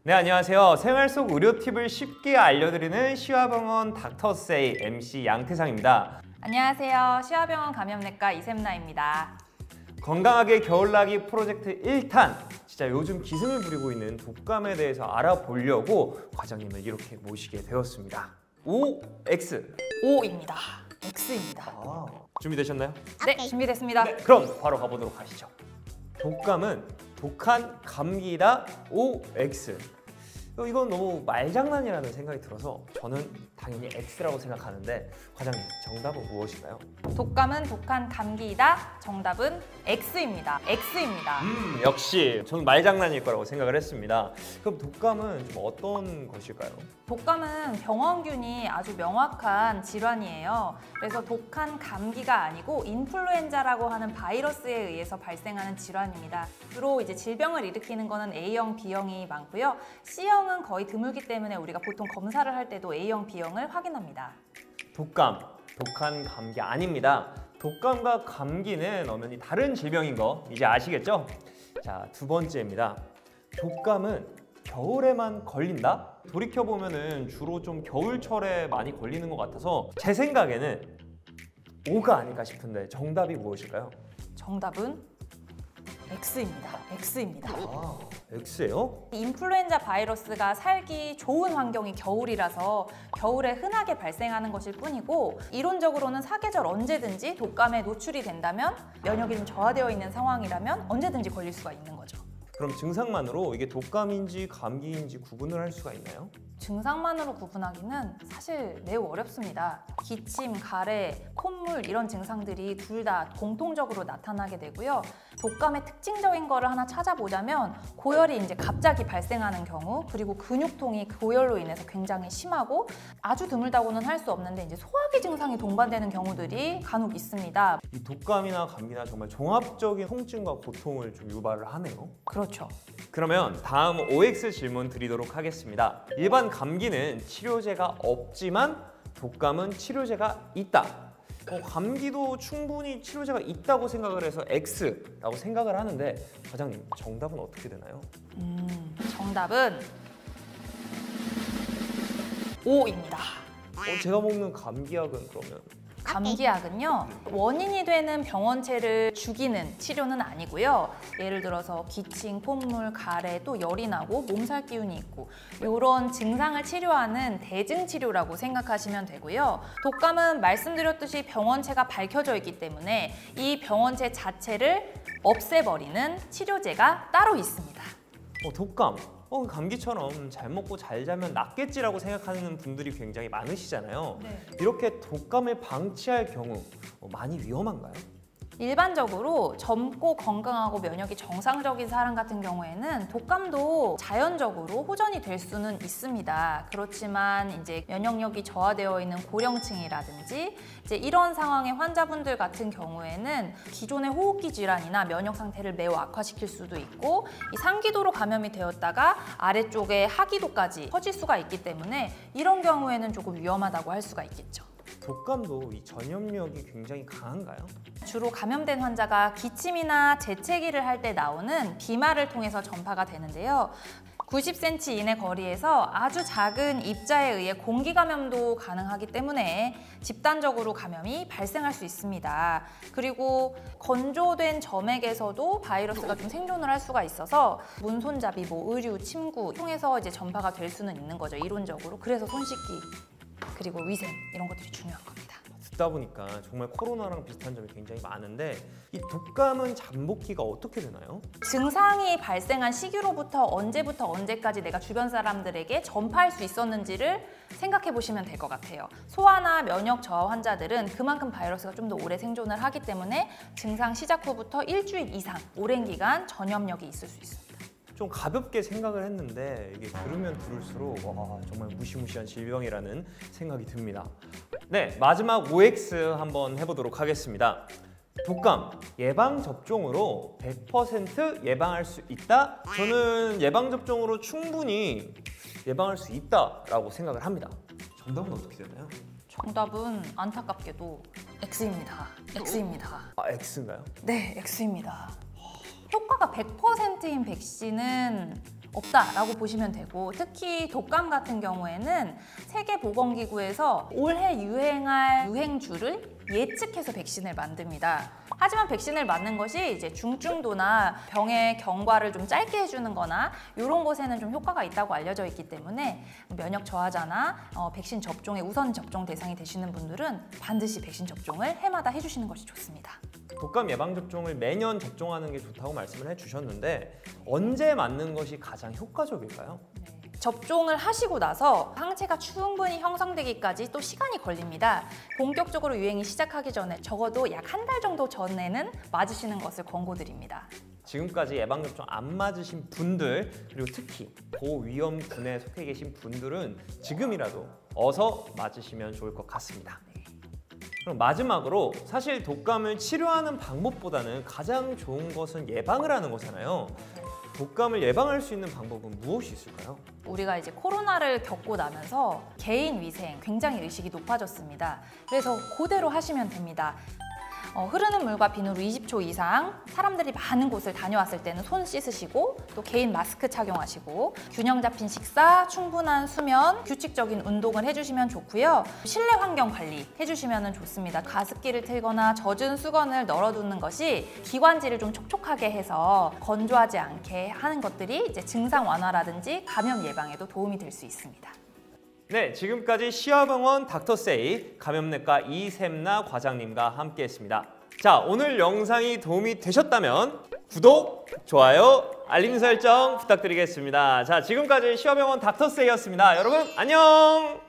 네, 안녕하세요. 생활 속 의료 팁을 쉽게 알려드리는 시화병원 닥터세이 MC 양태상입니다. 안녕하세요. 시화병원 감염내과 이샘나입니다. 건강하게 겨울나기 프로젝트 1탄! 진짜 요즘 기승을 부리고 있는 독감에 대해서 알아보려고 과장님을 이렇게 모시게 되었습니다. OX! O입니다. X입니다. 준비되셨나요? 네, 준비됐습니다. 네, 그럼 바로 가보도록 하시죠. 독감은 독한 감기다 OX. 이건 너무 말장난이라는 생각이 들어서 저는 당연히 X라고 생각하는데 과장님, 정답은 무엇일까요? 독감은 독한 감기이다. 정답은 X입니다. X입니다. 역시 저는 말장난일 거라고 생각을 했습니다. 그럼 독감은 좀 어떤 것일까요? 독감은 병원균이 아주 명확한 질환이에요. 그래서 독한 감기가 아니고 인플루엔자라고 하는 바이러스에 의해서 발생하는 질환입니다. 주로 이제 질병을 일으키는 거는 A형, B형이 많고요. C형은 거의 드물기 때문에 우리가 보통 검사를 할 때도 A형, B형을 확인합니다. 독감, 독한 감기 아닙니다. 독감과 감기는 엄연히 다른 질병인 거 이제 아시겠죠? 자, 두 번째입니다. 독감은 겨울에만 걸린다? 돌이켜보면은 주로 좀 겨울철에 많이 걸리는 것 같아서 제 생각에는 O가 아닐까 싶은데 정답이 무엇일까요? 정답은 X입니다. X입니다. X예요? 인플루엔자 바이러스가 살기 좋은 환경이 겨울이라서 겨울에 흔하게 발생하는 것일 뿐이고, 이론적으로는 사계절 언제든지 독감에 노출이 된다면, 면역이 좀 저하되어 있는 상황이라면 언제든지 걸릴 수가 있는 거죠. 그럼 증상만으로 이게 독감인지 감기인지 구분을 할 수가 있나요? 증상만으로 구분하기는 사실 매우 어렵습니다. 기침, 가래, 콧물 이런 증상들이 둘 다 공통적으로 나타나게 되고요. 독감의 특징적인 거를 하나 찾아보자면 고열이 이제 갑자기 발생하는 경우, 그리고 근육통이 고열로 인해서 굉장히 심하고, 아주 드물다고는 할 수 없는데 이제 소화기 증상이 동반되는 경우들이 간혹 있습니다. 이 독감이나 감기나 정말 종합적인 통증과 고통을 좀 유발을 하네요. 그렇죠. 그러면 다음 OX 질문 드리도록 하겠습니다. 일반 감기는 치료제가 없지만 독감은 치료제가 있다. 감기도 충분히 치료제가 있다고 생각을 해서 X라고 생각을 하는데 과장님, 정답은 어떻게 되나요? 정답은 O입니다. 제가 먹는 감기약은 그러면? 감기약은요, 원인이 되는 병원체를 죽이는 치료는 아니고요. 예를 들어서 기침, 콧물, 가래, 또 열이 나고 몸살 기운이 있고 이런 증상을 치료하는 대증치료라고 생각하시면 되고요. 독감은 말씀드렸듯이 병원체가 밝혀져 있기 때문에 이 병원체 자체를 없애버리는 치료제가 따로 있습니다. 독감, 감기처럼 잘 먹고 잘 자면 낫겠지라고 생각하는 분들이 굉장히 많으시잖아요. 네. 이렇게 독감을 방치할 경우 많이 위험한가요? 일반적으로 젊고 건강하고 면역이 정상적인 사람 같은 경우에는 독감도 자연적으로 호전이 될 수는 있습니다. 그렇지만 이제 면역력이 저하되어 있는 고령층이라든지 이제 이런 상황의 환자분들 같은 경우에는 기존의 호흡기 질환이나 면역 상태를 매우 악화시킬 수도 있고, 이 상기도로 감염이 되었다가 아래쪽에 하기도까지 퍼질 수가 있기 때문에 이런 경우에는 조금 위험하다고 할 수가 있겠죠. 독감도 이 전염력이 굉장히 강한가요? 주로 감염된 환자가 기침이나 재채기를 할 때 나오는 비말을 통해서 전파가 되는데요. 90cm 이내 거리에서 아주 작은 입자에 의해 공기 감염도 가능하기 때문에 집단적으로 감염이 발생할 수 있습니다. 그리고 건조된 점액에서도 바이러스가 좀 생존을 할 수가 있어서 문손잡이, 의류, 침구 통해서 이제 전파가 될 수는 있는 거죠, 이론적으로. 그래서 손 씻기, 그리고 위생 이런 것들이 중요한 겁니다. 듣다 보니까 정말 코로나랑 비슷한 점이 굉장히 많은데 이 독감은 잠복기가 어떻게 되나요? 증상이 발생한 시기로부터 언제부터 언제까지 내가 주변 사람들에게 전파할 수 있었는지를 생각해 보시면 될 것 같아요. 소아나 면역 저하 환자들은 그만큼 바이러스가 좀 더 오래 생존을 하기 때문에 증상 시작 후부터 일주일 이상 오랜 기간 전염력이 있을 수 있습니다. 좀 가볍게 생각을 했는데 이게 들으면 들을수록 와, 정말 무시무시한 질병이라는 생각이 듭니다. 네, 마지막 OX 한번 해보도록 하겠습니다. 독감, 예방접종으로 100% 예방할 수 있다? 저는 예방접종으로 충분히 예방할 수 있다라고 생각을 합니다. 정답은 어떻게 되나요? 정답은 안타깝게도 X입니다. X입니다. X인가요? 네, X입니다. 효과가 100%인 백신은 없다라고 보시면 되고, 특히 독감 같은 경우에는 세계보건기구에서 올해 유행할 유행주를 예측해서 백신을 만듭니다. 하지만 백신을 맞는 것이 이제 중증도나 병의 경과를 좀 짧게 해주는 거나 이런 것에는 좀 효과가 있다고 알려져 있기 때문에 면역 저하자나 백신 접종의 우선 접종 대상이 되시는 분들은 반드시 백신 접종을 해마다 해주시는 것이 좋습니다. 독감 예방접종을 매년 접종하는 게 좋다고 말씀을 해주셨는데 언제 맞는 것이 가장 효과적일까요? 접종을 하시고 나서 항체가 충분히 형성되기까지 또 시간이 걸립니다. 본격적으로 유행이 시작하기 전에 적어도 약 한 달 정도 전에는 맞으시는 것을 권고드립니다. 지금까지 예방접종 안 맞으신 분들, 그리고 특히 고위험군에 속해 계신 분들은 지금이라도 어서 맞으시면 좋을 것 같습니다. 그럼 마지막으로, 사실 독감을 치료하는 방법보다는 가장 좋은 것은 예방을 하는 거잖아요. 독감을 예방할 수 있는 방법은 무엇이 있을까요? 우리가 이제 코로나를 겪고 나면서 개인 위생 굉장히 의식이 높아졌습니다. 그래서 그대로 하시면 됩니다. 흐르는 물과 비누로 20초 이상, 사람들이 많은 곳을 다녀왔을 때는 손 씻으시고, 또 개인 마스크 착용하시고, 균형 잡힌 식사, 충분한 수면, 규칙적인 운동을 해주시면 좋고요. 실내 환경 관리 해주시면 좋습니다. 가습기를 틀거나 젖은 수건을 널어두는 것이 기관지를 좀 촉촉하게 해서 건조하지 않게 하는 것들이 이제 증상 완화라든지 감염 예방에도 도움이 될 수 있습니다. 네, 지금까지 시화병원 닥터세이 감염내과 이샘나 과장님과 함께했습니다. 자, 오늘 영상이 도움이 되셨다면 구독, 좋아요, 알림 설정 부탁드리겠습니다. 자, 지금까지 시화병원 닥터세이였습니다. 여러분 안녕!